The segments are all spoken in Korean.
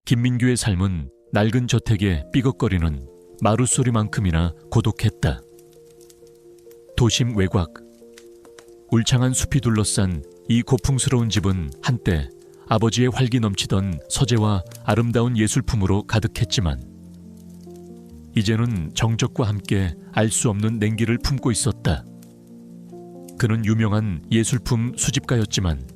김민규의 삶은 낡은 저택에 삐걱거리는 마루소리만큼이나 고독했다. 도심 외곽, 울창한 숲이 둘러싼 이 고풍스러운 집은 한때 아버지의 활기 넘치던 서재와 아름다운 예술품으로 가득했지만 이제는 정적과 함께 알 수 없는 냉기를 품고 있었다. 그는 유명한 예술품 수집가였지만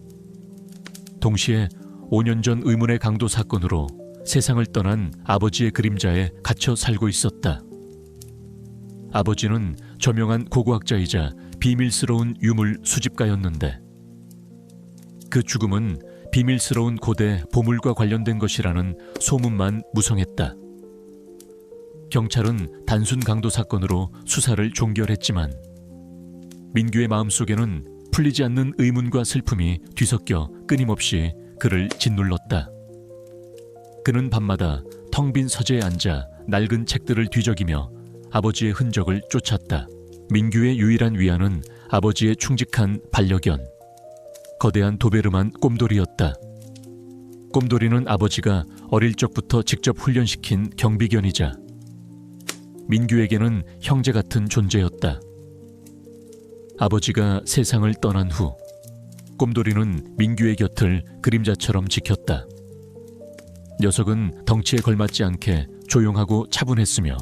동시에 5년 전 의문의 강도 사건으로 세상을 떠난 아버지의 그림자에 갇혀 살고 있었다. 아버지는 저명한 고고학자이자 비밀스러운 유물 수집가였는데 그 죽음은 비밀스러운 고대 보물과 관련된 것이라는 소문만 무성했다. 경찰은 단순 강도 사건으로 수사를 종결했지만 민규의 마음속에는 풀리지 않는 의문과 슬픔이 뒤섞여 끊임없이 그를 짓눌렀다. 그는 밤마다 텅 빈 서재에 앉아 낡은 책들을 뒤적이며 아버지의 흔적을 쫓았다. 민규의 유일한 위안은 아버지의 충직한 반려견, 거대한 도베르만 꼼돌이였다. 꼼돌이는 아버지가 어릴 적부터 직접 훈련시킨 경비견이자 민규에게는 형제 같은 존재였다. 아버지가 세상을 떠난 후 꼼돌이는 민규의 곁을 그림자처럼 지켰다. 녀석은 덩치에 걸맞지 않게 조용하고 차분했으며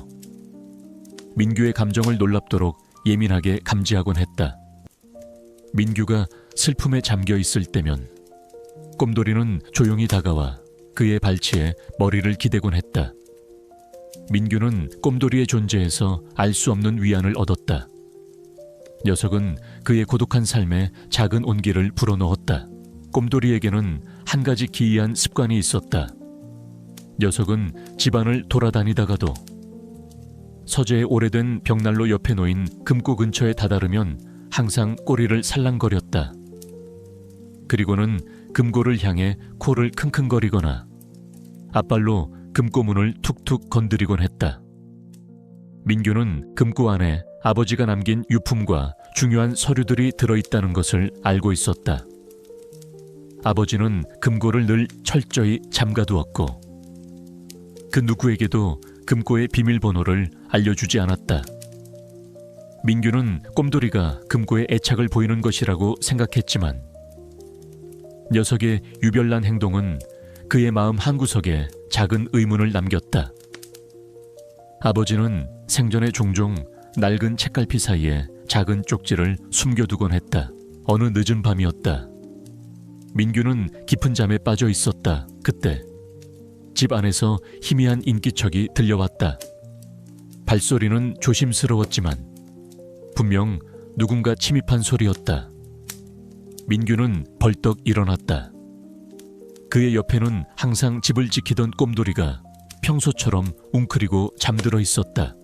민규의 감정을 놀랍도록 예민하게 감지하곤 했다. 민규가 슬픔에 잠겨 있을 때면 꼼돌이는 조용히 다가와 그의 발치에 머리를 기대곤 했다. 민규는 꼼돌이의 존재에서 알 수 없는 위안을 얻었다. 녀석은 그의 고독한 삶에 작은 온기를 불어넣었다. 꼼돌이에게는 한 가지 기이한 습관이 있었다. 녀석은 집안을 돌아다니다가도 서재의 오래된 벽난로 옆에 놓인 금고 근처에 다다르면 항상 꼬리를 살랑거렸다. 그리고는 금고를 향해 코를 킁킁거리거나 앞발로 금고문을 툭툭 건드리곤 했다. 민규는 금고 안에 아버지가 남긴 유품과 중요한 서류들이 들어있다는 것을 알고 있었다. 아버지는 금고를 늘 철저히 잠가두었고 그 누구에게도 금고의 비밀번호를 알려주지 않았다. 민규는 꼼돌이가 금고에 애착을 보이는 것이라고 생각했지만 녀석의 유별난 행동은 그의 마음 한구석에 작은 의문을 남겼다. 아버지는 생전에 종종 낡은 책갈피 사이에 작은 쪽지를 숨겨두곤 했다. 어느 늦은 밤이었다. 민규는 깊은 잠에 빠져 있었다. 그때 집 안에서 희미한 인기척이 들려왔다. 발소리는 조심스러웠지만 분명 누군가 침입한 소리였다. 민규는 벌떡 일어났다. 그의 옆에는 항상 집을 지키던 꼼돌이가 평소처럼 웅크리고 잠들어 있었다.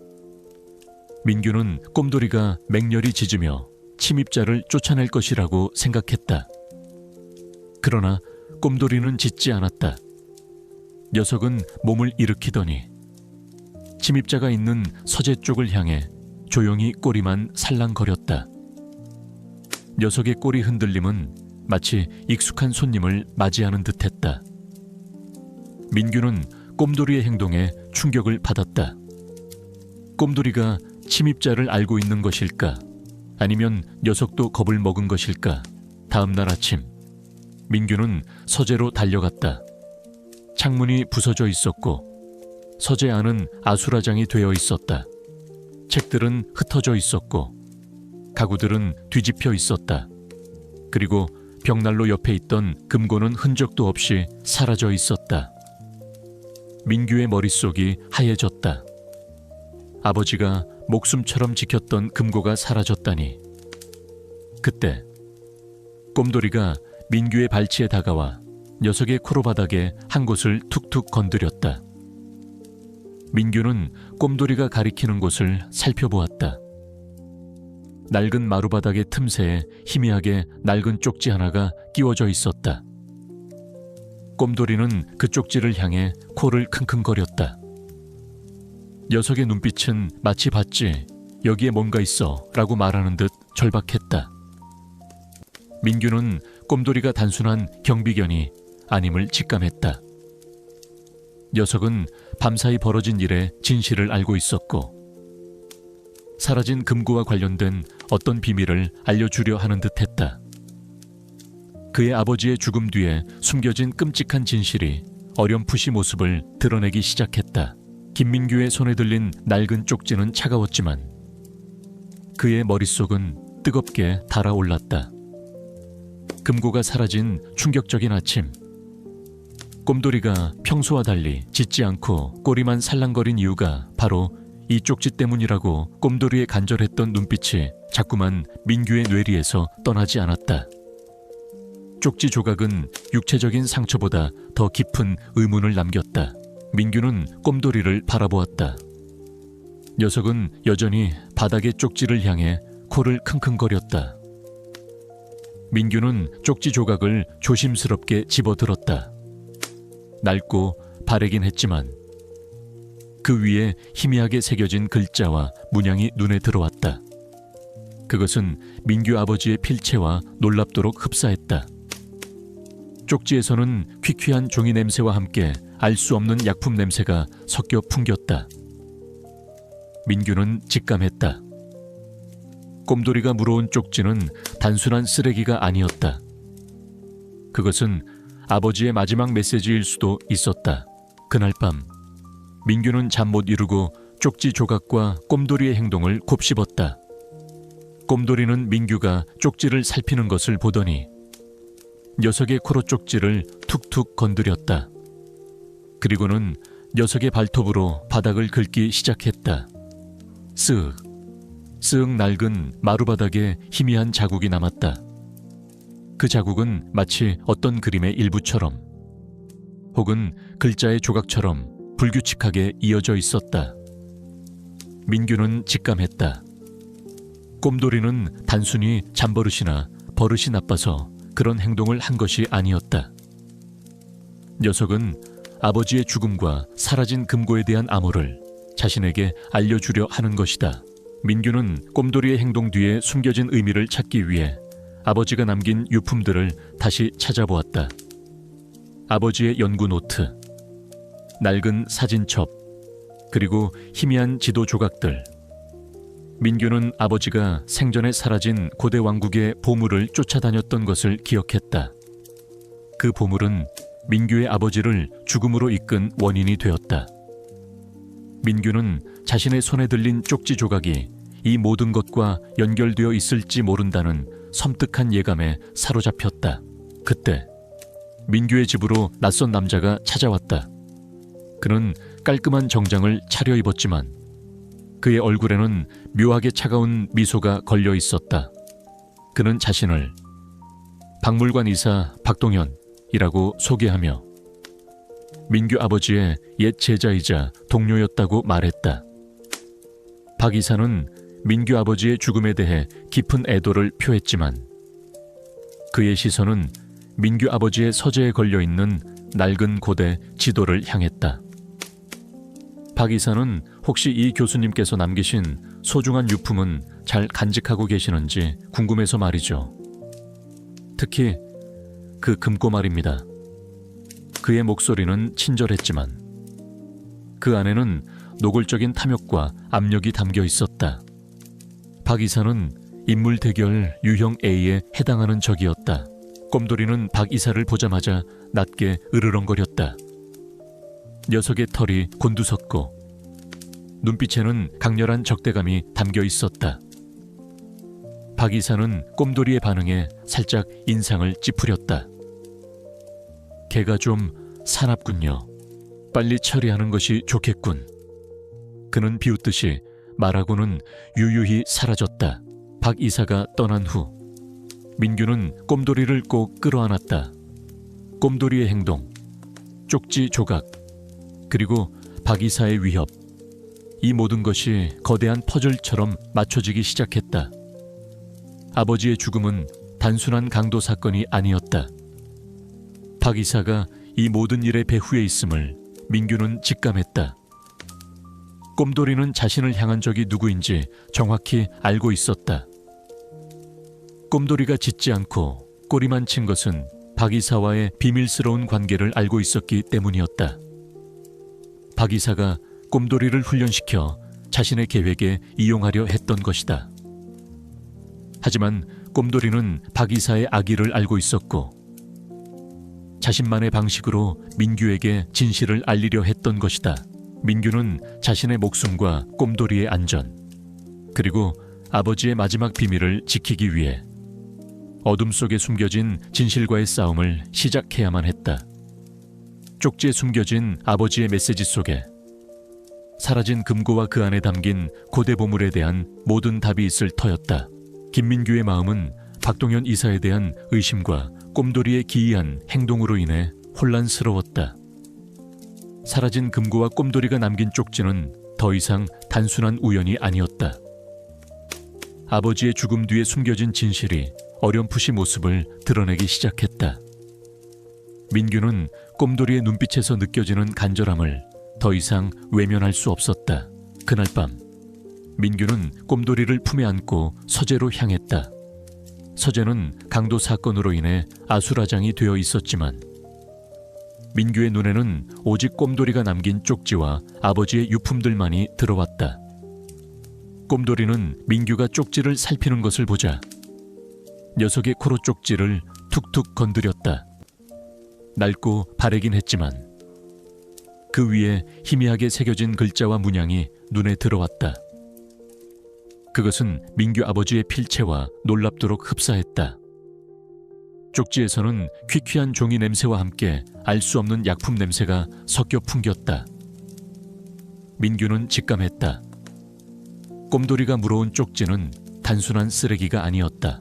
민규는 꼼돌이가 맹렬히 짖으며 침입자를 쫓아낼 것이라고 생각했다. 그러나 꼼돌이는 짖지 않았다. 녀석은 몸을 일으키더니 침입자가 있는 서재 쪽을 향해 조용히 꼬리만 살랑거렸다. 녀석의 꼬리 흔들림은 마치 익숙한 손님을 맞이하는 듯했다. 민규는 꼼돌이의 행동에 충격을 받았다. 꼼돌이가 침입자를 알고 있는 것일까? 아니면 녀석도 겁을 먹은 것일까? 다음 날 아침 민규는 서재로 달려갔다. 창문이 부서져 있었고 서재 안은 아수라장이 되어 있었다. 책들은 흩어져 있었고 가구들은 뒤집혀 있었다. 그리고 벽난로 옆에 있던 금고는 흔적도 없이 사라져 있었다. 민규의 머릿속이 하얘졌다. 아버지가 목숨처럼 지켰던 금고가 사라졌다니. 그때 꼼돌이가 민규의 발치에 다가와 녀석의 코로바닥에 한 곳을 툭툭 건드렸다. 민규는 꼼돌이가 가리키는 곳을 살펴보았다. 낡은 마루바닥의 틈새에 희미하게 낡은 쪽지 하나가 끼워져 있었다. 꼼돌이는 그 쪽지를 향해 코를 킁킁거렸다. 녀석의 눈빛은 마치 봤지, 여기에 뭔가 있어 라고 말하는 듯 절박했다. 민규는 꼼돌이가 단순한 경비견이 아님을 직감했다. 녀석은 밤사이 벌어진 일의 진실을 알고 있었고 사라진 금고와 관련된 어떤 비밀을 알려주려 하는 듯했다. 그의 아버지의 죽음 뒤에 숨겨진 끔찍한 진실이 어렴풋이 모습을 드러내기 시작했다. 김민규의 손에 들린 낡은 쪽지는 차가웠지만 그의 머릿속은 뜨겁게 달아올랐다. 금고가 사라진 충격적인 아침. 꼼돌이가 평소와 달리 짖지 않고 꼬리만 살랑거린 이유가 바로 이 쪽지 때문이라고 꼼돌이의 간절했던 눈빛이 자꾸만 민규의 뇌리에서 떠나지 않았다. 쪽지 조각은 육체적인 상처보다 더 깊은 의문을 남겼다. 민규는 꼼돌이를 바라보았다. 녀석은 여전히 바닥의 쪽지를 향해 코를 킁킁거렸다. 민규는 쪽지 조각을 조심스럽게 집어들었다. 낡고 바래긴 했지만 그 위에 희미하게 새겨진 글자와 문양이 눈에 들어왔다. 그것은 민규 아버지의 필체와 놀랍도록 흡사했다. 쪽지에서는 퀴퀴한 종이 냄새와 함께 알 수 없는 약품 냄새가 섞여 풍겼다. 민규는 직감했다. 꼼돌이가 물어온 쪽지는 단순한 쓰레기가 아니었다. 그것은 아버지의 마지막 메시지일 수도 있었다. 그날 밤 민규는 잠 못 이루고 쪽지 조각과 꼼돌이의 행동을 곱씹었다. 꼼돌이는 민규가 쪽지를 살피는 것을 보더니 녀석의 코로 쪽지를 툭툭 건드렸다. 그리고는 녀석의 발톱으로 바닥을 긁기 시작했다. 쓱, 쓱 낡은 마루바닥에 희미한 자국이 남았다. 그 자국은 마치 어떤 그림의 일부처럼 혹은 글자의 조각처럼 불규칙하게 이어져 있었다. 민규는 직감했다. 꼼돌이는 단순히 잠버릇이나 버릇이 나빠서 그런 행동을 한 것이 아니었다. 녀석은 아버지의 죽음과 사라진 금고에 대한 암호를 자신에게 알려주려 하는 것이다. 민규는 꼼돌이의 행동 뒤에 숨겨진 의미를 찾기 위해 아버지가 남긴 유품들을 다시 찾아보았다. 아버지의 연구 노트, 낡은 사진첩, 그리고 희미한 지도 조각들. 민규는 아버지가 생전에 사라진 고대 왕국의 보물을 쫓아다녔던 것을 기억했다. 그 보물은 민규의 아버지를 죽음으로 이끈 원인이 되었다. 민규는 자신의 손에 들린 쪽지 조각이 이 모든 것과 연결되어 있을지 모른다는 섬뜩한 예감에 사로잡혔다. 그때 민규의 집으로 낯선 남자가 찾아왔다. 그는 깔끔한 정장을 차려입었지만 그의 얼굴에는 묘하게 차가운 미소가 걸려 있었다. 그는 자신을 박물관 이사 박동현이라고 소개하며 민규 아버지의 옛 제자이자 동료였다고 말했다. 박 이사는 민규 아버지의 죽음에 대해 깊은 애도를 표했지만 그의 시선은 민규 아버지의 서재에 걸려있는 낡은 고대 지도를 향했다. 박 이사는 혹시 이 교수님께서 남기신 소중한 유품은 잘 간직하고 계시는지 궁금해서 말이죠. 특히 그 금고 말입니다. 그의 목소리는 친절했지만 그 안에는 노골적인 탐욕과 압력이 담겨 있었다. 박 이사는 인물 대결 유형 A에 해당하는 적이었다. 꼼돌이는 박 이사를 보자마자 낮게 으르렁거렸다. 녀석의 털이 곤두섰고 눈빛에는 강렬한 적대감이 담겨 있었다. 박 이사는 꼼돌이의 반응에 살짝 인상을 찌푸렸다. 걔가 좀 사납군요. 빨리 처리하는 것이 좋겠군. 그는 비웃듯이 말하고는 유유히 사라졌다. 박 이사가 떠난 후 민규는 꼼돌이를 꼭 끌어안았다. 꼼돌이의 행동, 쪽지 조각, 그리고 박 이사의 위협, 이 모든 것이 거대한 퍼즐처럼 맞춰지기 시작했다. 아버지의 죽음은 단순한 강도 사건이 아니었다. 박 이사가 이 모든 일의 배후에 있음을 민규는 직감했다. 꼼돌이는 자신을 향한 적이 누구인지 정확히 알고 있었다. 꼼돌이가 짖지 않고 꼬리만 친 것은 박 이사와의 비밀스러운 관계를 알고 있었기 때문이었다. 박 이사가 꼼돌이를 훈련시켜 자신의 계획에 이용하려 했던 것이다. 하지만 꼼돌이는 박 이사의 악의를 알고 있었고 자신만의 방식으로 민규에게 진실을 알리려 했던 것이다. 민규는 자신의 목숨과 꼼돌이의 안전, 그리고 아버지의 마지막 비밀을 지키기 위해 어둠 속에 숨겨진 진실과의 싸움을 시작해야만 했다. 쪽지에 숨겨진 아버지의 메시지 속에 사라진 금고와 그 안에 담긴 고대 보물에 대한 모든 답이 있을 터였다. 김민규의 마음은 박동현 이사에 대한 의심과 꼼돌이의 기이한 행동으로 인해 혼란스러웠다. 사라진 금고와 꼼돌이가 남긴 쪽지는 더 이상 단순한 우연이 아니었다. 아버지의 죽음 뒤에 숨겨진 진실이 어렴풋이 모습을 드러내기 시작했다. 민규는 꼼돌이의 눈빛에서 느껴지는 간절함을 더 이상 외면할 수 없었다. 그날 밤 민규는 꼼돌이를 품에 안고 서재로 향했다. 서재는 강도 사건으로 인해 아수라장이 되어 있었지만 민규의 눈에는 오직 꼼돌이가 남긴 쪽지와 아버지의 유품들만이 들어왔다. 꼼돌이는 민규가 쪽지를 살피는 것을 보자 녀석의 코로 쪽지를 툭툭 건드렸다. 낡고 바래긴 했지만 그 위에 희미하게 새겨진 글자와 문양이 눈에 들어왔다. 그것은 민규 아버지의 필체와 놀랍도록 흡사했다. 쪽지에서는 퀴퀴한 종이 냄새와 함께 알 수 없는 약품 냄새가 섞여 풍겼다. 민규는 직감했다. 꼼돌이가 물어온 쪽지는 단순한 쓰레기가 아니었다.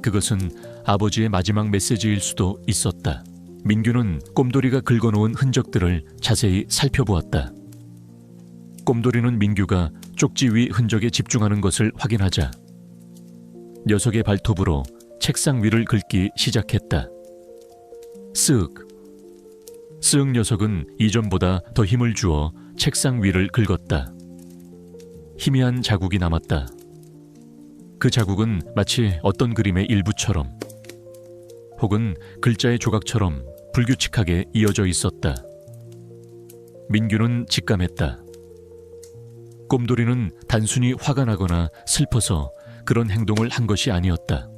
그것은 아버지의 마지막 메시지일 수도 있었다. 민규는 꼼돌이가 긁어놓은 흔적들을 자세히 살펴보았다. 꼼돌이는 민규가 쪽지 위 흔적에 집중하는 것을 확인하자 녀석의 발톱으로 책상 위를 긁기 시작했다. 쓱 녀석은 이전보다 더 힘을 주어 책상 위를 긁었다. 희미한 자국이 남았다. 그 자국은 마치 어떤 그림의 일부처럼 혹은 글자의 조각처럼 불규칙하게 이어져 있었다. 민규는 직감했다. 꼼돌이는 단순히 화가 나거나 슬퍼서 그런 행동을 한 것이 아니었다.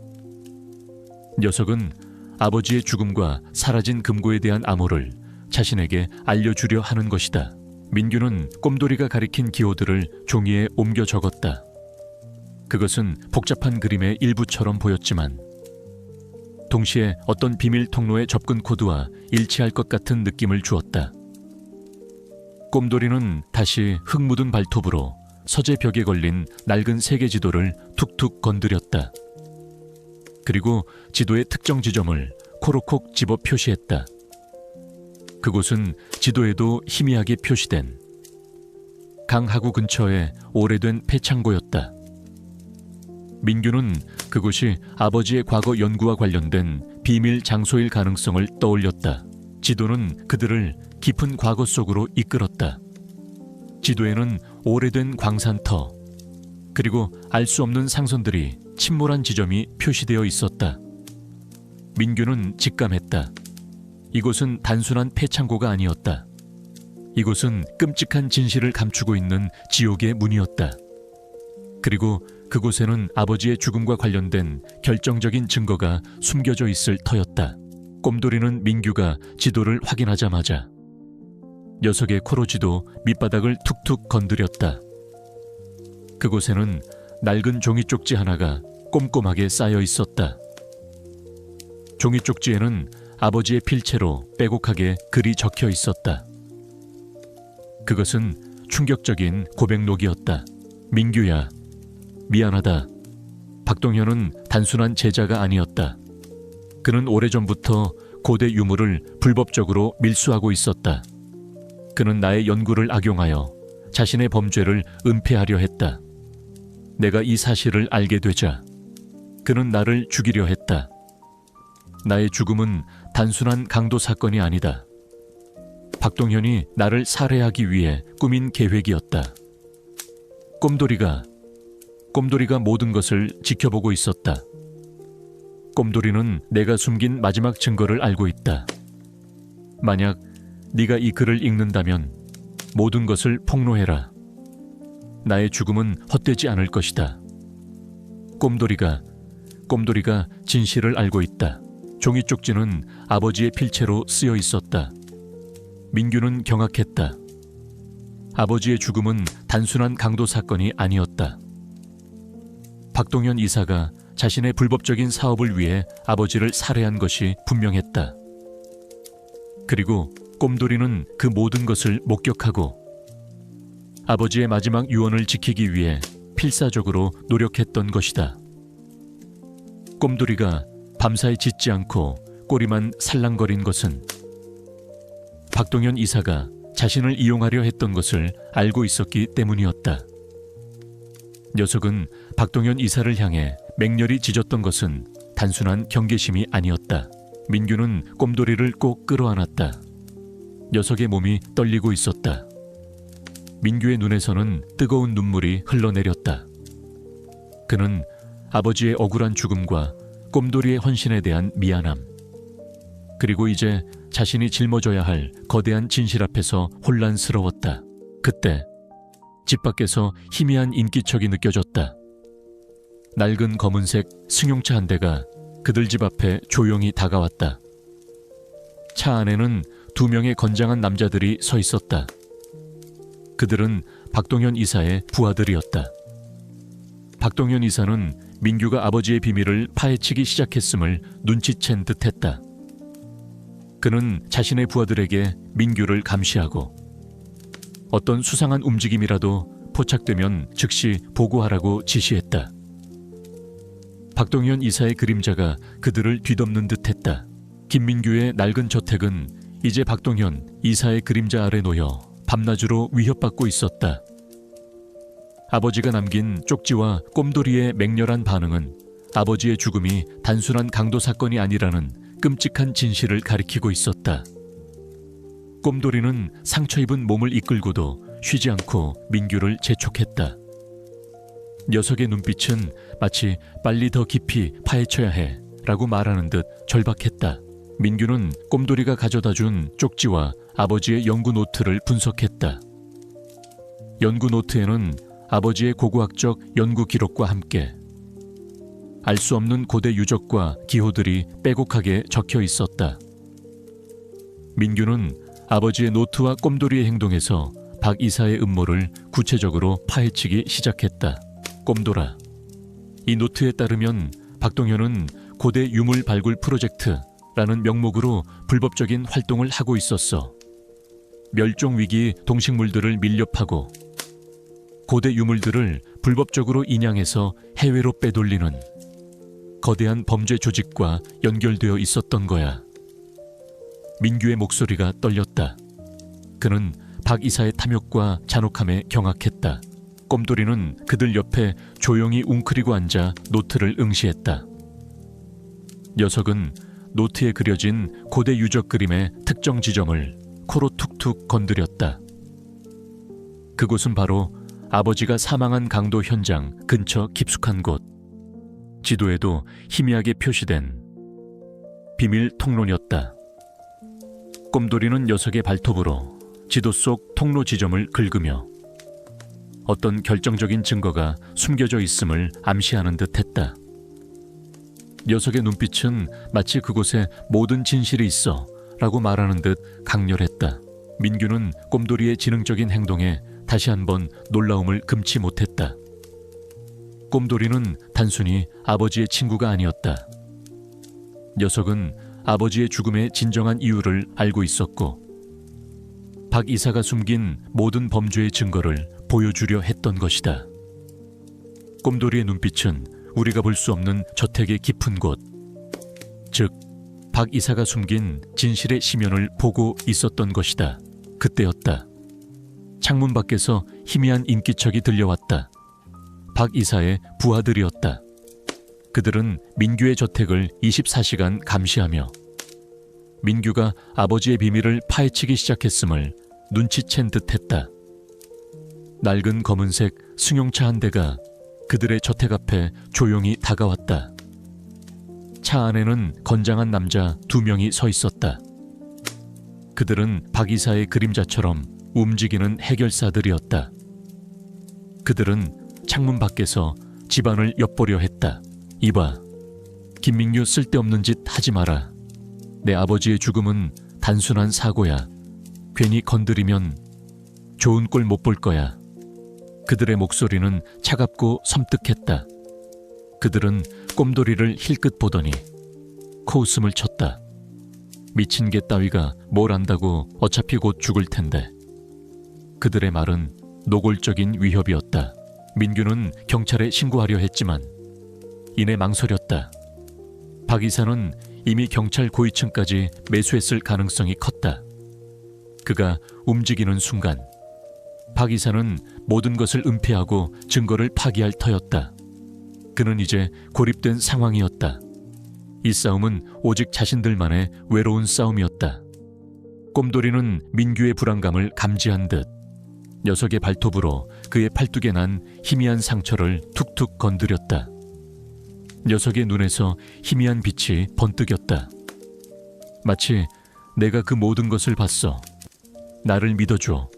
녀석은 아버지의 죽음과 사라진 금고에 대한 암호를 자신에게 알려주려 하는 것이다. 민규는 꼼돌이가 가리킨 기호들을 종이에 옮겨 적었다. 그것은 복잡한 그림의 일부처럼 보였지만 동시에 어떤 비밀 통로의 접근 코드와 일치할 것 같은 느낌을 주었다. 꼼돌이는 다시 흙 묻은 발톱으로 서재 벽에 걸린 낡은 세계 지도를 툭툭 건드렸다. 그리고 지도의 특정 지점을 코로콕 집어 표시했다. 그곳은 지도에도 희미하게 표시된 강하구 근처의 오래된 폐창고였다. 민규는 그곳이 아버지의 과거 연구와 관련된 비밀 장소일 가능성을 떠올렸다. 지도는 그들을 깊은 과거 속으로 이끌었다. 지도에는 오래된 광산터, 그리고 알 수 없는 상선들이 침몰한 지점이 표시되어 있었다. 민규는 직감했다. 이곳은 단순한 폐창고가 아니었다. 이곳은 끔찍한 진실을 감추고 있는 지옥의 문이었다. 그리고 그곳에는 아버지의 죽음과 관련된 결정적인 증거가 숨겨져 있을 터였다. 꼼돌이는 민규가 지도를 확인하자마자 녀석의 코로 지도 밑바닥을 툭툭 건드렸다. 그곳에는 낡은 종이 쪽지 하나가 꼼꼼하게 쌓여 있었다. 종이 쪽지에는 아버지의 필체로 빼곡하게 글이 적혀 있었다. 그것은 충격적인 고백록이었다. 민규야, 미안하다. 박동현은 단순한 제자가 아니었다. 그는 오래전부터 고대 유물을 불법적으로 밀수하고 있었다. 그는 나의 연구를 악용하여 자신의 범죄를 은폐하려 했다. 내가 이 사실을 알게 되자 그는 나를 죽이려 했다. 나의 죽음은 단순한 강도 사건이 아니다. 박동현이 나를 살해하기 위해 꾸민 계획이었다. 꼼돌이가 모든 것을 지켜보고 있었다. 꼼돌이는 내가 숨긴 마지막 증거를 알고 있다. 만약 네가 이 글을 읽는다면 모든 것을 폭로해라. 나의 죽음은 헛되지 않을 것이다. 꼼돌이가 진실을 알고 있다. 종이 쪽지는 아버지의 필체로 쓰여 있었다. 민규는 경악했다. 아버지의 죽음은 단순한 강도 사건이 아니었다. 박동현 이사가 자신의 불법적인 사업을 위해 아버지를 살해한 것이 분명했다. 그리고 꼼돌이는 그 모든 것을 목격하고 아버지의 마지막 유언을 지키기 위해 필사적으로 노력했던 것이다. 꼼돌이가 밤사이 짖지 않고 꼬리만 살랑거린 것은 박동현 이사가 자신을 이용하려 했던 것을 알고 있었기 때문이었다. 녀석은 박동현 이사를 향해 맹렬히 짖었던 것은 단순한 경계심이 아니었다. 민규는 꼼돌이를 꼭 끌어안았다. 녀석의 몸이 떨리고 있었다. 민규의 눈에서는 뜨거운 눈물이 흘러내렸다. 그는 아버지의 억울한 죽음과 꼼돌이의 헌신에 대한 미안함, 그리고 이제 자신이 짊어져야 할 거대한 진실 앞에서 혼란스러웠다. 그때 집 밖에서 희미한 인기척이 느껴졌다. 낡은 검은색 승용차 한 대가 그들 집 앞에 조용히 다가왔다. 차 안에는 2명의 건장한 남자들이 서 있었다. 그들은 박동현 이사의 부하들이었다. 박동현 이사는 민규가 아버지의 비밀을 파헤치기 시작했음을 눈치챈 듯했다. 그는 자신의 부하들에게 민규를 감시하고 어떤 수상한 움직임이라도 포착되면 즉시 보고하라고 지시했다. 박동현 이사의 그림자가 그들을 뒤덮는 듯했다. 김민규의 낡은 저택은 이제 박동현 이사의 그림자 아래 놓여 밤낮으로 위협받고 있었다. 아버지가 남긴 쪽지와 꼼돌이의 맹렬한 반응은 아버지의 죽음이 단순한 강도 사건이 아니라는 끔찍한 진실을 가리키고 있었다. 꼼돌이는 상처 입은 몸을 이끌고도 쉬지 않고 민규를 재촉했다. 녀석의 눈빛은 마치 빨리 더 깊이 파헤쳐야 해 라고 말하는 듯 절박했다. 민규는 꼼돌이가 가져다 준 쪽지와 아버지의 연구 노트를 분석했다. 연구 노트에는 아버지의 고고학적 연구 기록과 함께 알 수 없는 고대 유적과 기호들이 빼곡하게 적혀 있었다. 민규는 아버지의 노트와 꼼돌이의 행동에서 박 이사의 음모를 구체적으로 파헤치기 시작했다. 꼼돌아, 이 노트에 따르면 박동현은 고대 유물 발굴 프로젝트라는 명목으로 불법적인 활동을 하고 있었어. 멸종위기 동식물들을 밀렵하고 고대 유물들을 불법적으로 인양해서 해외로 빼돌리는 거대한 범죄 조직과 연결되어 있었던 거야. 민규의 목소리가 떨렸다. 그는 박 이사의 탐욕과 잔혹함에 경악했다. 꼼돌이는 그들 옆에 조용히 웅크리고 앉아 노트를 응시했다. 녀석은 노트에 그려진 고대 유적 그림의 특정 지점을 코로 툭툭 건드렸다. 그곳은 바로 아버지가 사망한 강도 현장 근처 깊숙한 곳, 지도에도 희미하게 표시된 비밀 통로였다. 꼼돌이는 녀석의 발톱으로 지도 속 통로 지점을 긁으며 어떤 결정적인 증거가 숨겨져 있음을 암시하는 듯했다. 녀석의 눈빛은 마치 그곳에 모든 진실이 있어 라고 말하는 듯 강렬했다. 민규는 꼼돌이의 지능적인 행동에 다시 한번 놀라움을 금치 못했다. 꼼돌이는 단순히 아버지의 친구가 아니었다. 녀석은 아버지의 죽음의 진정한 이유를 알고 있었고 박 이사가 숨긴 모든 범죄의 증거를 보여주려 했던 것이다. 꼼돌이의 눈빛은 우리가 볼 수 없는 저택의 깊은 곳, 즉 박 이사가 숨긴 진실의 심연을 보고 있었던 것이다. 그때였다. 창문 밖에서 희미한 인기척이 들려왔다. 박 이사의 부하들이었다. 그들은 민규의 저택을 24시간 감시하며 민규가 아버지의 비밀을 파헤치기 시작했음을 눈치챈 듯했다. 낡은 검은색 승용차 한 대가 그들의 저택 앞에 조용히 다가왔다. 차 안에는 건장한 남자 2명이 서 있었다. 그들은 박 이사의 그림자처럼 움직이는 해결사들이었다. 그들은 창문 밖에서 집안을 엿보려 했다. 이봐, 김민규 쓸데없는 짓 하지 마라. 내 아버지의 죽음은 단순한 사고야. 괜히 건드리면 좋은 꼴 못 볼 거야. 그들의 목소리는 차갑고 섬뜩했다. 그들은 꼼돌이를 힐끗 보더니 코웃음을 쳤다. 미친 개 따위가 뭘 안다고 어차피 곧 죽을 텐데. 그들의 말은 노골적인 위협이었다. 민규는 경찰에 신고하려 했지만 이내 망설였다. 박 이사는 이미 경찰 고위층까지 매수했을 가능성이 컸다. 그가 움직이는 순간 박 이사는 모든 것을 은폐하고 증거를 파기할 터였다. 그는 이제 고립된 상황이었다. 이 싸움은 오직 자신들만의 외로운 싸움이었다. 꼼돌이는 민규의 불안감을 감지한 듯 녀석의 발톱으로 그의 팔뚝에 난 희미한 상처를 툭툭 건드렸다. 녀석의 눈에서 희미한 빛이 번뜩였다. 마치 내가 그 모든 것을 봤어. 나를 믿어줘.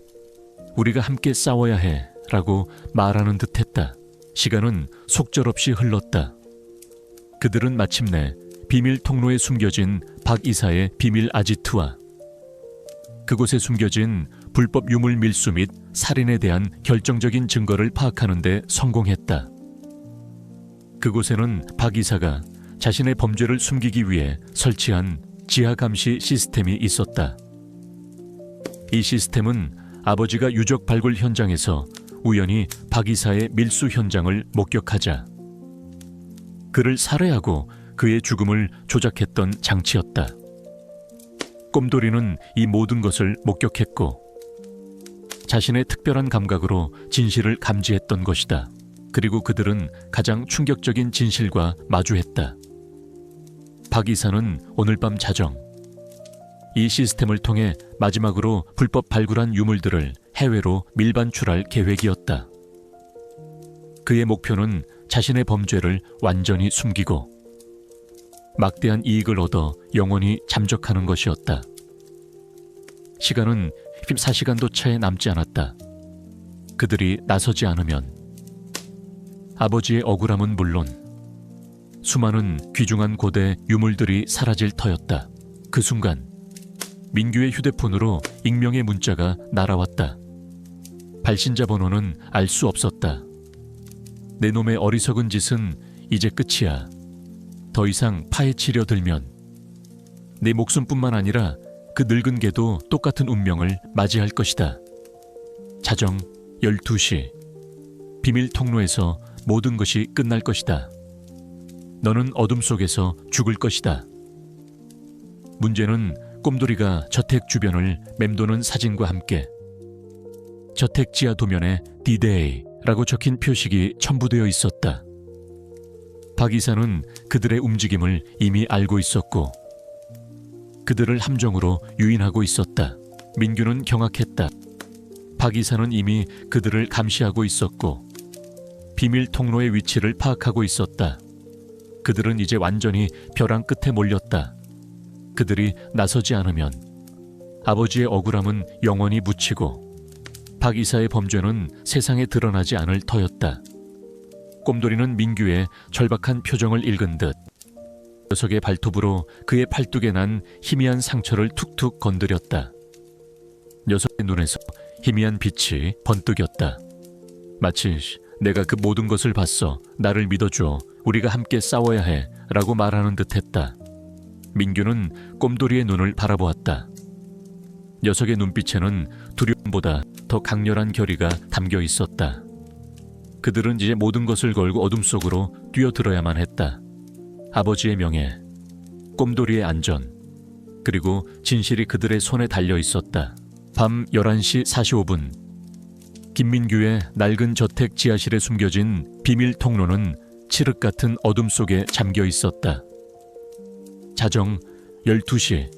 우리가 함께 싸워야 해. 라고 말하는 듯 했다. 시간은 속절없이 흘렀다. 그들은 마침내 비밀 통로에 숨겨진 박 이사의 비밀 아지트와 그곳에 숨겨진 불법 유물 밀수 및 살인에 대한 결정적인 증거를 파악하는 데 성공했다. 그곳에는 박 이사가 자신의 범죄를 숨기기 위해 설치한 지하 감시 시스템이 있었다. 이 시스템은 아버지가 유적 발굴 현장에서 우연히 박 이사의 밀수 현장을 목격하자 그를 살해하고 그의 죽음을 조작했던 장치였다. 꼼돌이는 이 모든 것을 목격했고 자신의 특별한 감각으로 진실을 감지했던 것이다. 그리고 그들은 가장 충격적인 진실과 마주했다. 박 이사는 오늘 밤 자정 이 시스템을 통해 마지막으로 불법 발굴한 유물들을 해외로 밀반출할 계획이었다. 그의 목표는 자신의 범죄를 완전히 숨기고 막대한 이익을 얻어 영원히 잠적하는 것이었다. 시간은 14시간도 채 남지 않았다. 그들이 나서지 않으면 아버지의 억울함은 물론 수많은 귀중한 고대 유물들이 사라질 터였다. 그 순간 민규의 휴대폰으로 익명의 문자가 날아왔다. 발신자 번호는 알 수 없었다. 내 놈의 어리석은 짓은 이제 끝이야. 더 이상 파헤치려 들면 내 목숨뿐만 아니라 그 늙은 개도 똑같은 운명을 맞이할 것이다. 자정 12시 비밀 통로에서 모든 것이 끝날 것이다. 너는 어둠 속에서 죽을 것이다. 문제는 꼼돌이가 저택 주변을 맴도는 사진과 함께 저택 지하 도면에 D-Day라고 적힌 표식이 첨부되어 있었다. 박 이사는 그들의 움직임을 이미 알고 있었고 그들을 함정으로 유인하고 있었다. 민규는 경악했다. 박 이사는 이미 그들을 감시하고 있었고 비밀 통로의 위치를 파악하고 있었다. 그들은 이제 완전히 벼랑 끝에 몰렸다. 그들이 나서지 않으면 아버지의 억울함은 영원히 묻히고 박 이사의 범죄는 세상에 드러나지 않을 터였다. 꼼돌이는 민규의 절박한 표정을 읽은 듯 녀석의 발톱으로 그의 팔뚝에 난 희미한 상처를 툭툭 건드렸다. 녀석의 눈에서 희미한 빛이 번뜩였다. 마치 내가 그 모든 것을 봤어. 나를 믿어줘. 우리가 함께 싸워야 해. 라고 말하는 듯 했다. 민규는 꼼돌이의 눈을 바라보았다. 녀석의 눈빛에는 두려움보다 더 강렬한 결의가 담겨 있었다. 그들은 이제 모든 것을 걸고 어둠 속으로 뛰어들어야만 했다. 아버지의 명예, 꼼돌이의 안전, 그리고 진실이 그들의 손에 달려 있었다. 밤 11시 45분 김민규의 낡은 저택 지하실에 숨겨진 비밀 통로는 칠흑 같은 어둠 속에 잠겨 있었다. 자정 12시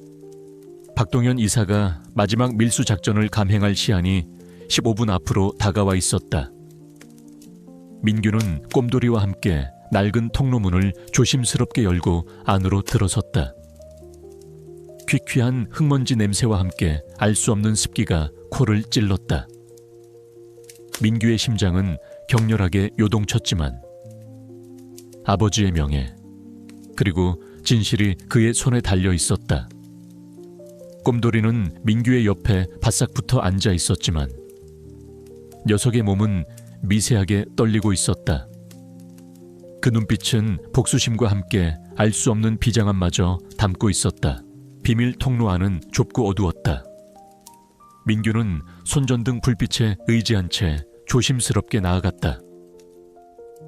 박동현 이사가 마지막 밀수 작전을 감행할 시한이 15분 앞으로 다가와 있었다. 민규는 꼼돌이와 함께 낡은 통로문을 조심스럽게 열고 안으로 들어섰다. 퀴퀴한 흙먼지 냄새와 함께 알 수 없는 습기가 코를 찔렀다. 민규의 심장은 격렬하게 요동쳤지만 아버지의 명예, 그리고 진실이 그의 손에 달려 있었다. 꼼돌이는 민규의 옆에 바싹 붙어 앉아 있었지만 녀석의 몸은 미세하게 떨리고 있었다. 그 눈빛은 복수심과 함께 알 수 없는 비장함마저 담고 있었다. 비밀 통로 안은 좁고 어두웠다. 민규는 손전등 불빛에 의지한 채 조심스럽게 나아갔다.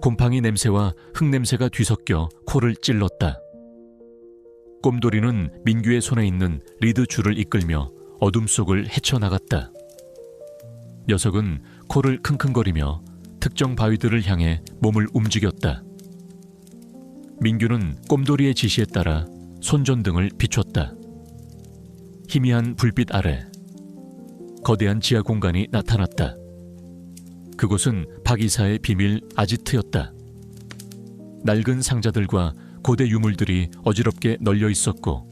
곰팡이 냄새와 흙냄새가 뒤섞여 코를 찔렀다. 꼼돌이는 민규의 손에 있는 리드 줄을 이끌며 어둠 속을 헤쳐나갔다. 녀석은 코를 킁킁거리며 특정 바위들을 향해 몸을 움직였다. 민규는 꼼돌이의 지시에 따라 손전등을 비췄다. 희미한 불빛 아래 거대한 지하 공간이 나타났다. 그곳은 박 이사의 비밀 아지트였다. 낡은 상자들과 고대 유물들이 어지럽게 널려 있었고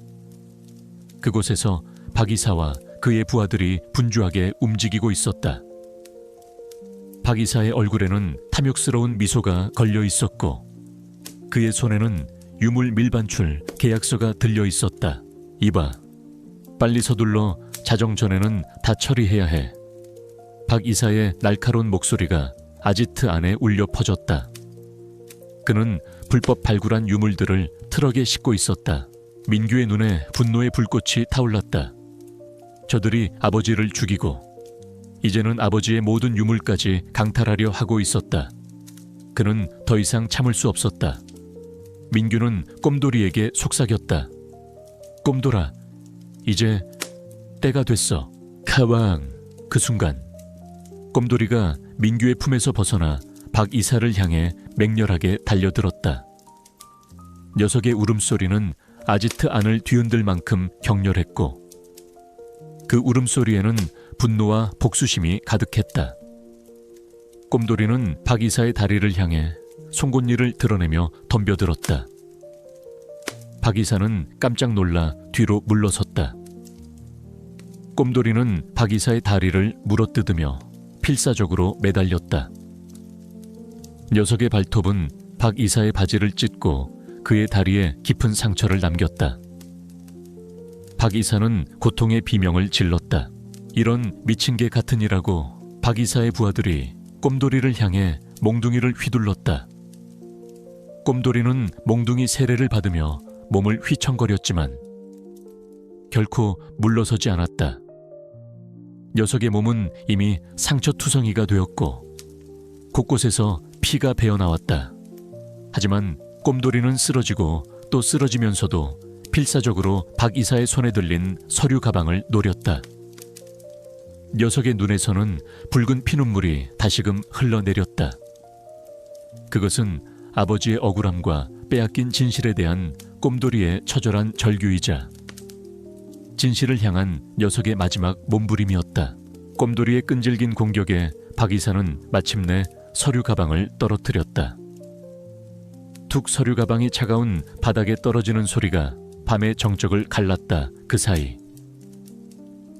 그곳에서 박 이사와 그의 부하들이 분주하게 움직이고 있었다. 박 이사의 얼굴에는 탐욕스러운 미소가 걸려 있었고 그의 손에는 유물 밀반출 계약서가 들려 있었다. 이봐, 빨리 서둘러 자정 전에는 다 처리해야 해. 박 이사의 날카로운 목소리가 아지트 안에 울려 퍼졌다. 그는 불법 발굴한 유물들을 트럭에 싣고 있었다. 민규의 눈에 분노의 불꽃이 타올랐다. 저들이 아버지를 죽이고 이제는 아버지의 모든 유물까지 강탈하려 하고 있었다. 그는 더 이상 참을 수 없었다. 민규는 꼼돌이에게 속삭였다. 꼼돌아, 이제 때가 됐어. 가왕. 그 순간 꼼돌이가 민규의 품에서 벗어나 박 이사를 향해 맹렬하게 달려들었다. 녀석의 울음소리는 아지트 안을 뒤흔들 만큼 격렬했고 그 울음소리에는 분노와 복수심이 가득했다. 꼼돌이는 박 이사의 다리를 향해 송곳니를 드러내며 덤벼들었다. 박 이사는 깜짝 놀라 뒤로 물러섰다. 꼼돌이는 박 이사의 다리를 물어뜯으며 필사적으로 매달렸다. 녀석의 발톱은 박 이사의 바지를 찢고 그의 다리에 깊은 상처를 남겼다. 박 이사는 고통의 비명을 질렀다. 이런 미친 개 같은 이라고 박 이사의 부하들이 꼼돌이를 향해 몽둥이를 휘둘렀다. 꼼돌이는 몽둥이 세례를 받으며 몸을 휘청거렸지만 결코 물러서지 않았다. 녀석의 몸은 이미 상처투성이가 되었고 곳곳에서 피가 배어나왔다. 하지만 꼼돌이는 쓰러지고 또 쓰러지면서도 필사적으로 박 이사의 손에 들린 서류 가방을 노렸다. 녀석의 눈에서는 붉은 피눈물이 다시금 흘러내렸다. 그것은 아버지의 억울함과 빼앗긴 진실에 대한 꼼돌이의 처절한 절규이자 진실을 향한 녀석의 마지막 몸부림이었다. 꼼돌이의 끈질긴 공격에 박 이사는 마침내 서류 가방을 떨어뜨렸다. 툭 서류 가방이 차가운 바닥에 떨어지는 소리가 밤의 정적을 갈랐다. 그 사이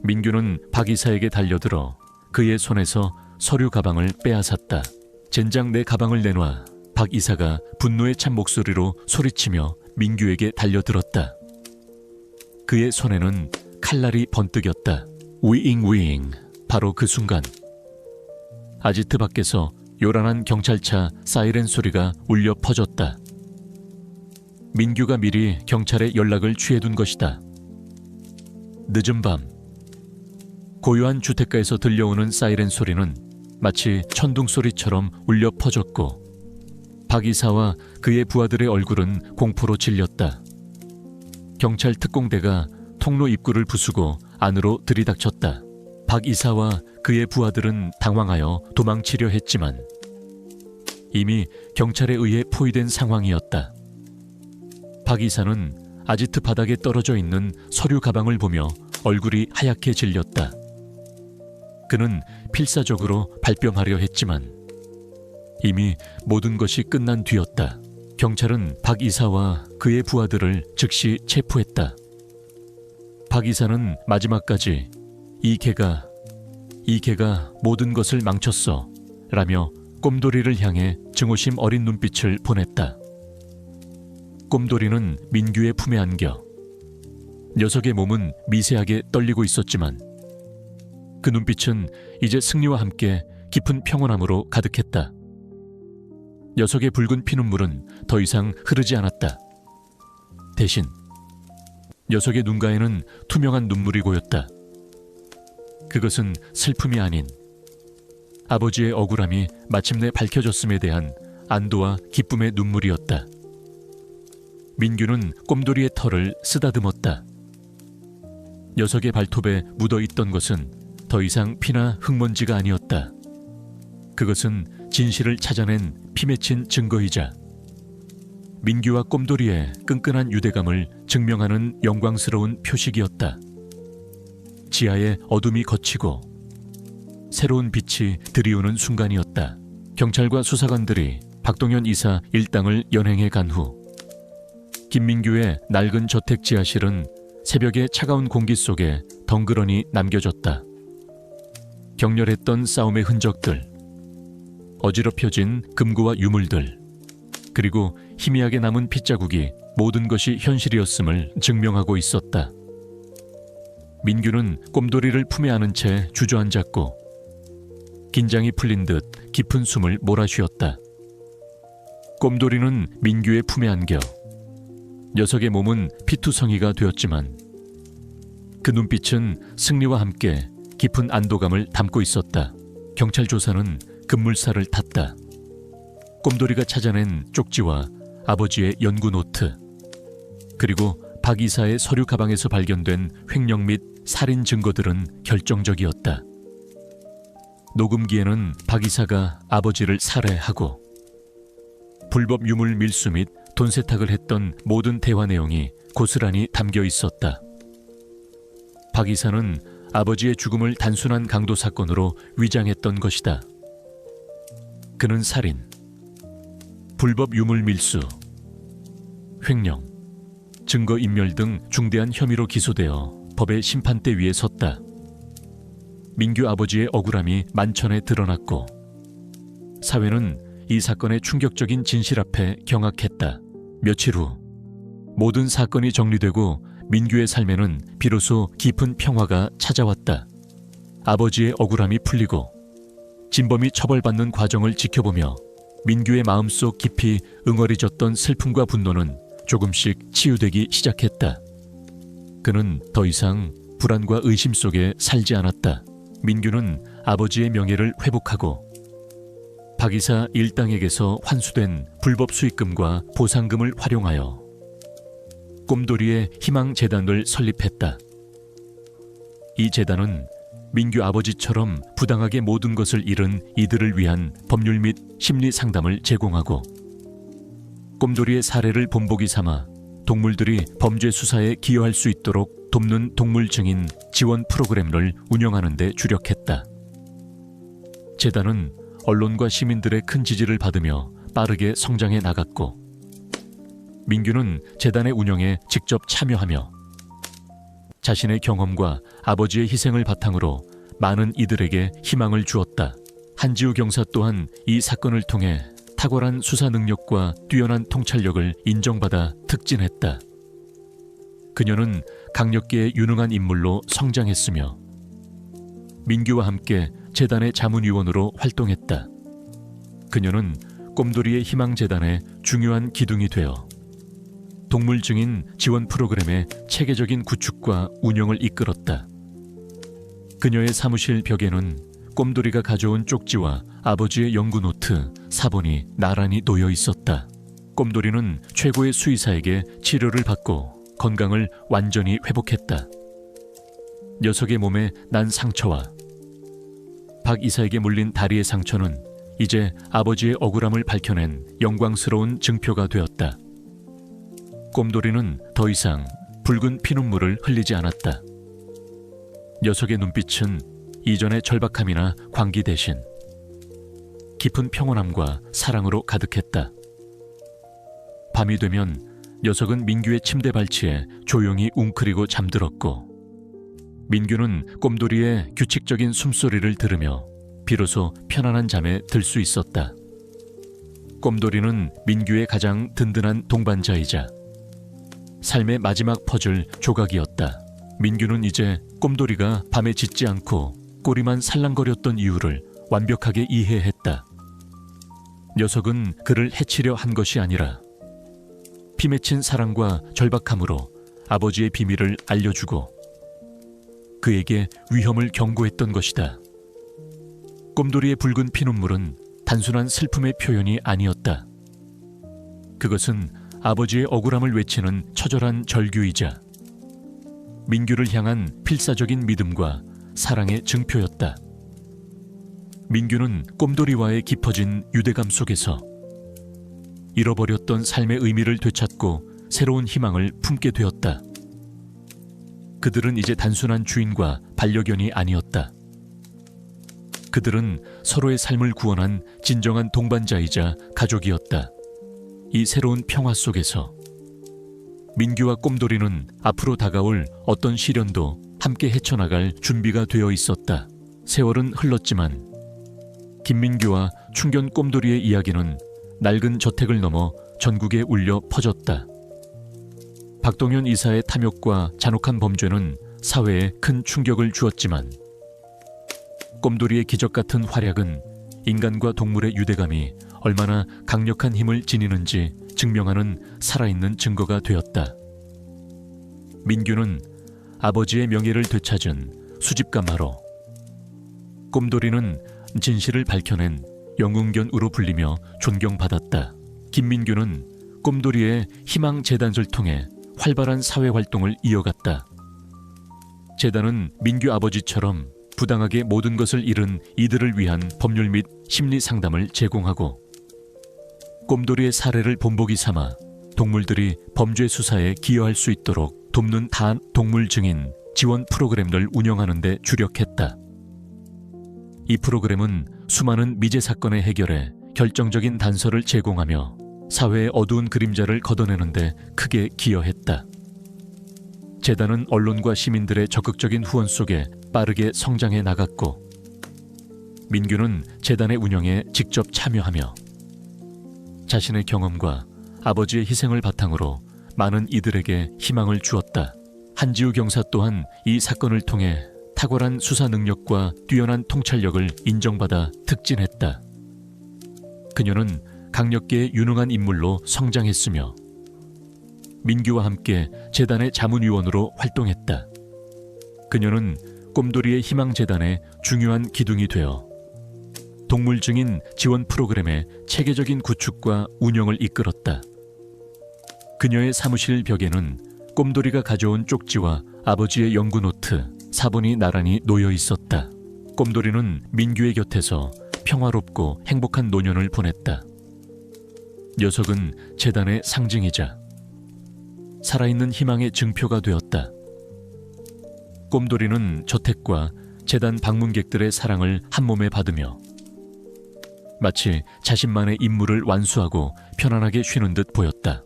민규는 박 이사에게 달려들어 그의 손에서 서류 가방을 빼앗았다. 젠장 내 가방을 내놔. 박 이사가 분노에 찬 목소리로 소리치며 민규에게 달려들었다. 그의 손에는 칼날이 번뜩였다. 위잉. 바로 그 순간 아지트 밖에서 요란한 경찰차 사이렌 소리가 울려 퍼졌다. 민규가 미리 경찰에 연락을 취해둔 것이다. 늦은 밤 고요한 주택가에서 들려오는 사이렌 소리는 마치 천둥 소리처럼 울려 퍼졌고 박 이사와 그의 부하들의 얼굴은 공포로 질렸다. 경찰 특공대가 통로 입구를 부수고 안으로 들이닥쳤다. 박 이사와 그의 부하들은 당황하여 도망치려 했지만 이미 경찰에 의해 포위된 상황이었다. 박 이사는 아지트 바닥에 떨어져 있는 서류 가방을 보며 얼굴이 하얗게 질렸다. 그는 필사적으로 발뺌하려 했지만 이미 모든 것이 끝난 뒤였다. 경찰은 박 이사와 그의 부하들을 즉시 체포했다. 박 이사는 마지막까지 이 개가 모든 것을 망쳤어 라며 꼼돌이를 향해 증오심 어린 눈빛을 보냈다. 꼼돌이는 민규의 품에 안겨 녀석의 몸은 미세하게 떨리고 있었지만 그 눈빛은 이제 승리와 함께 깊은 평온함으로 가득했다. 녀석의 붉은 피눈물은 더 이상 흐르지 않았다. 대신 녀석의 눈가에는 투명한 눈물이 고였다. 그것은 슬픔이 아닌 아버지의 억울함이 마침내 밝혀졌음에 대한 안도와 기쁨의 눈물이었다. 민규는 꼼돌이의 털을 쓰다듬었다. 녀석의 발톱에 묻어있던 것은 더 이상 피나 흙먼지가 아니었다. 그것은 진실을 찾아낸 피 맺힌 증거이자 민규와 꼼돌이의 끈끈한 유대감을 증명하는 영광스러운 표식이었다. 지하의 어둠이 걷히고 새로운 빛이 들이오는 순간이었다. 경찰과 수사관들이 박동현 이사 일당을 연행해 간 후 김민규의 낡은 저택 지하실은 새벽의 차가운 공기 속에 덩그러니 남겨졌다. 격렬했던 싸움의 흔적들, 어지럽혀진 금고와 유물들, 그리고 희미하게 남은 핏자국이 모든 것이 현실이었음을 증명하고 있었다. 민규는 꼼돌이를 품에 안은 채 주저앉았고 긴장이 풀린 듯 깊은 숨을 몰아쉬었다. 꼼돌이는 민규의 품에 안겨 녀석의 몸은 피투성이가 되었지만 그 눈빛은 승리와 함께 깊은 안도감을 담고 있었다. 경찰 조사는 급물살을 탔다. 꼼돌이가 찾아낸 쪽지와 아버지의 연구 노트, 그리고 박 이사의 서류 가방에서 발견된 횡령 및 살인 증거들은 결정적이었다. 녹음기에는 박 이사가 아버지를 살해하고 불법 유물 밀수 및 돈 세탁을 했던 모든 대화 내용이 고스란히 담겨 있었다. 박 이사는 아버지의 죽음을 단순한 강도 사건으로 위장했던 것이다. 그는 살인, 불법 유물 밀수, 횡령, 증거인멸 등 중대한 혐의로 기소되어 법의 심판대 위에 섰다. 민규 아버지의 억울함이 만천에 드러났고 사회는 이 사건의 충격적인 진실 앞에 경악했다. 며칠 후 모든 사건이 정리되고 민규의 삶에는 비로소 깊은 평화가 찾아왔다. 아버지의 억울함이 풀리고 진범이 처벌받는 과정을 지켜보며 민규의 마음속 깊이 응어리졌던 슬픔과 분노는 조금씩 치유되기 시작했다. 그는 더 이상 불안과 의심 속에 살지 않았다. 민규는 아버지의 명예를 회복하고 박 이사 일당에게서 환수된 불법 수익금과 보상금을 활용하여 꼼돌이의 희망재단을 설립했다. 이 재단은 민규 아버지처럼 부당하게 모든 것을 잃은 이들을 위한 법률 및 심리 상담을 제공하고 꼼돌이의 사례를 본보기 삼아 동물들이 범죄 수사에 기여할 수 있도록 돕는 동물 증인 지원 프로그램을 운영하는 데 주력했다. 재단은 언론과 시민들의 큰 지지를 받으며 빠르게 성장해 나갔고 민규는 재단의 운영에 직접 참여하며 자신의 경험과 아버지의 희생을 바탕으로 많은 이들에게 희망을 주었다. 한지우 경사 또한 이 사건을 통해 탁월한 수사 능력과 뛰어난 통찰력을 인정받아 특진했다. 그녀는 강력계의 유능한 인물로 성장했으며 민규와 함께 재단의 자문위원으로 활동했다. 그녀는 꼼돌이의 희망재단의 중요한 기둥이 되어 동물 증인 지원 프로그램의 체계적인 구축과 운영을 이끌었다. 그녀의 사무실 벽에는 꼼돌이가 가져온 쪽지와 아버지의 연구 노트, 사본이 나란히 놓여 있었다. 꼼돌이는 최고의 수의사에게 치료를 받고 건강을 완전히 회복했다. 녀석의 몸에 난 상처와 박 이사에게 물린 다리의 상처는 이제 아버지의 억울함을 밝혀낸 영광스러운 증표가 되었다. 꼼돌이는 더 이상 붉은 피눈물을 흘리지 않았다. 녀석의 눈빛은 이전의 절박함이나 광기 대신 깊은 평온함과 사랑으로 가득했다. 밤이 되면 녀석은 민규의 침대 발치에 조용히 웅크리고 잠들었고 민규는 꼼돌이의 규칙적인 숨소리를 들으며 비로소 편안한 잠에 들 수 있었다. 꼼돌이는 민규의 가장 든든한 동반자이자 삶의 마지막 퍼즐 조각이었다. 민규는 이제 꼼돌이가 밤에 짖지 않고 꼬리만 살랑거렸던 이유를 완벽하게 이해했다. 녀석은 그를 해치려 한 것이 아니라 피맺힌 사랑과 절박함으로 아버지의 비밀을 알려주고 그에게 위험을 경고했던 것이다. 꼼돌이의 붉은 피눈물은 단순한 슬픔의 표현이 아니었다. 그것은 아버지의 억울함을 외치는 처절한 절규이자 민규를 향한 필사적인 믿음과 사랑의 증표였다. 민규는 꼼돌이와의 깊어진 유대감 속에서 잃어버렸던 삶의 의미를 되찾고 새로운 희망을 품게 되었다. 그들은 이제 단순한 주인과 반려견이 아니었다. 그들은 서로의 삶을 구원한 진정한 동반자이자 가족이었다. 이 새로운 평화 속에서 민규와 꼼돌이는 앞으로 다가올 어떤 시련도 함께 헤쳐나갈 준비가 되어 있었다. 세월은 흘렀지만 김민규와 충견 꼼돌이의 이야기는 낡은 저택을 넘어 전국에 울려 퍼졌다. 박동현 이사의 탐욕과 잔혹한 범죄는 사회에 큰 충격을 주었지만 꼼돌이의 기적 같은 활약은 인간과 동물의 유대감이 얼마나 강력한 힘을 지니는지 증명하는 살아있는 증거가 되었다. 민규는 아버지의 명예를 되찾은 수집가마로, 꼼돌이는 진실을 밝혀낸 영웅견으로 불리며 존경받았다. 김민규는 꼼돌이의 희망 재단을 통해 활발한 사회활동을 이어갔다. 재단은 민규 아버지처럼 부당하게 모든 것을 잃은 이들을 위한 법률 및 심리 상담을 제공하고 꼼돌이의 사례를 본보기 삼아 동물들이 범죄 수사에 기여할 수 있도록 돕는 동물 증인 지원 프로그램을 운영하는 데 주력했다. 이 프로그램은 수많은 미제 사건의 해결에 결정적인 단서를 제공하며 사회의 어두운 그림자를 걷어내는 데 크게 기여했다. 재단은 언론과 시민들의 적극적인 후원 속에 빠르게 성장해 나갔고 민규는 재단의 운영에 직접 참여하며 자신의 경험과 아버지의 희생을 바탕으로 많은 이들에게 희망을 주었다. 한지우 경사 또한 이 사건을 통해 탁월한 수사 능력과 뛰어난 통찰력을 인정받아 특진했다. 그녀는 강력계 유능한 인물로 성장했으며 민규와 함께 재단의 자문위원으로 활동했다. 그녀는 꼼돌이의 희망재단의 중요한 기둥이 되어 동물 증인 지원 프로그램의 체계적인 구축과 운영을 이끌었다. 그녀의 사무실 벽에는 꼼돌이가 가져온 쪽지와 아버지의 연구 노트, 사본이 나란히 놓여 있었다. 꼼돌이는 민규의 곁에서 평화롭고 행복한 노년을 보냈다. 녀석은 재단의 상징이자 살아있는 희망의 증표가 되었다. 꼼돌이는 저택과 재단 방문객들의 사랑을 한몸에 받으며 마치 자신만의 임무를 완수하고 편안하게 쉬는 듯 보였다.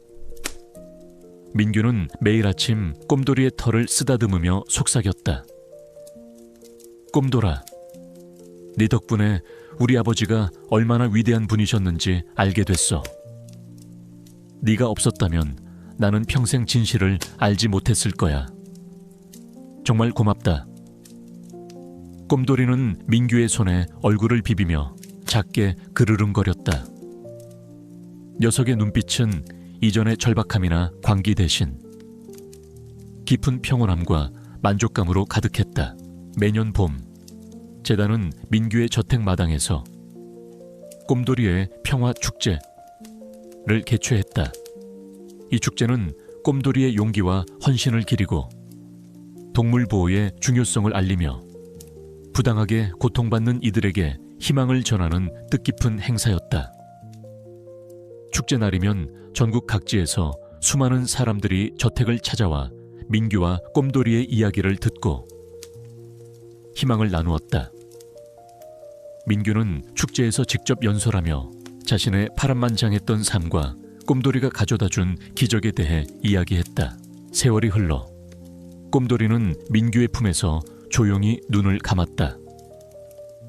민규는 매일 아침 꼼돌이의 털을 쓰다듬으며 속삭였다. 꼼돌아, 네 덕분에 우리 아버지가 얼마나 위대한 분이셨는지 알게 됐어. 네가 없었다면 나는 평생 진실을 알지 못했을 거야. 정말 고맙다. 꼼돌이는 민규의 손에 얼굴을 비비며 작게 그르릉거렸다. 녀석의 눈빛은 이전의 절박함이나 광기 대신 깊은 평온함과 만족감으로 가득했다. 매년 봄, 재단은 민규의 저택 마당에서 꼼돌이의 평화 축제를 개최했다. 이 축제는 꼼돌이의 용기와 헌신을 기리고 동물 보호의 중요성을 알리며 부당하게 고통받는 이들에게 희망을 전하는 뜻깊은 행사였다. 축제 날이면 전국 각지에서 수많은 사람들이 저택을 찾아와 민규와 꼼돌이의 이야기를 듣고 희망을 나누었다. 민규는 축제에서 직접 연설하며 자신의 파란만장했던 삶과 꼼돌이가 가져다준 기적에 대해 이야기했다. 세월이 흘러 꼼돌이는 민규의 품에서 조용히 눈을 감았다.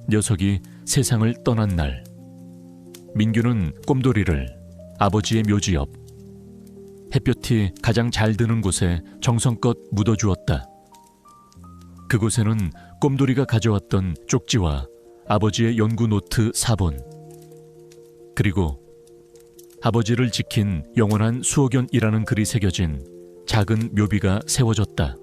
녀석이 세상을 떠난 날, 민규는 꼼돌이를 아버지의 묘지 옆 햇볕이 가장 잘 드는 곳에 정성껏 묻어주었다. 그곳에는 꼼돌이가 가져왔던 쪽지와 아버지의 연구 노트 4본, 그리고 아버지를 지킨 영원한 수호견이라는 글이 새겨진 작은 묘비가 세워졌다.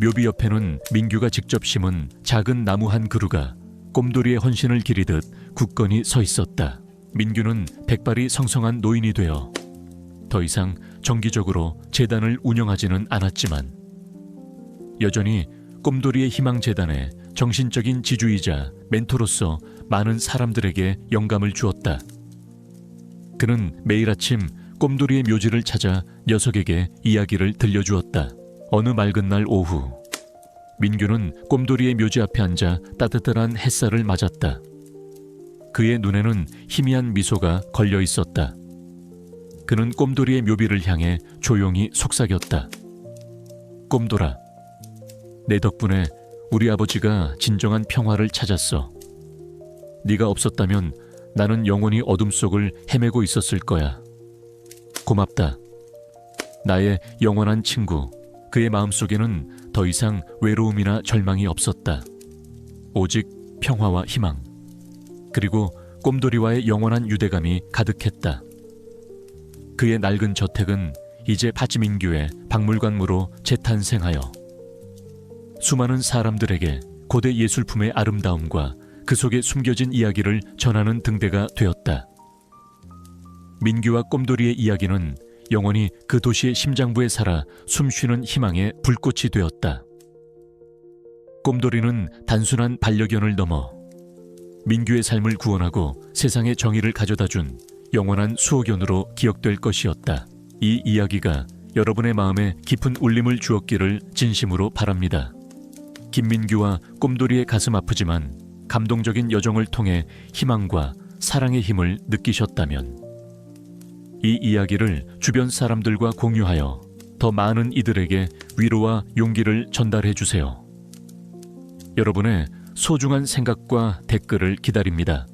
묘비 옆에는 민규가 직접 심은 작은 나무 한 그루가 꼼돌이의 헌신을 기리듯 굳건히 서 있었다. 민규는 백발이 성성한 노인이 되어 더 이상 정기적으로 재단을 운영하지는 않았지만 여전히 꼼돌이의 희망재단의 정신적인 지주이자 멘토로서 많은 사람들에게 영감을 주었다. 그는 매일 아침 꼼돌이의 묘지를 찾아 녀석에게 이야기를 들려주었다. 어느 맑은 날 오후, 민규는 꼼돌이의 묘지 앞에 앉아 따뜻한 햇살을 맞았다. 그의 눈에는 희미한 미소가 걸려 있었다. 그는 꼼돌이의 묘비를 향해 조용히 속삭였다. 꼼돌아, 내 덕분에 우리 아버지가 진정한 평화를 찾았어. 네가 없었다면 나는 영원히 어둠 속을 헤매고 있었을 거야. 고맙다. 나의 영원한 친구. 그의 마음속에는 더 이상 외로움이나 절망이 없었다. 오직 평화와 희망, 그리고 꼼돌이와의 영원한 유대감이 가득했다. 그의 낡은 저택은 이제 파지민규의 박물관으로 재탄생하여 수많은 사람들에게 고대 예술품의 아름다움과 그 속에 숨겨진 이야기를 전하는 등대가 되었다. 민규와 꼼돌이의 이야기는 영원히 그 도시의 심장부에 살아 숨쉬는 희망의 불꽃이 되었다. 꼼돌이는 단순한 반려견을 넘어 민규의 삶을 구원하고 세상의 정의를 가져다준 영원한 수호견으로 기억될 것이었다. 이 이야기가 여러분의 마음에 깊은 울림을 주었기를 진심으로 바랍니다. 김민규와 꼼돌이의 가슴 아프지만 감동적인 여정을 통해 희망과 사랑의 힘을 느끼셨다면 이 이야기를 주변 사람들과 공유하여 더 많은 이들에게 위로와 용기를 전달해 주세요. 여러분의 소중한 생각과 댓글을 기다립니다.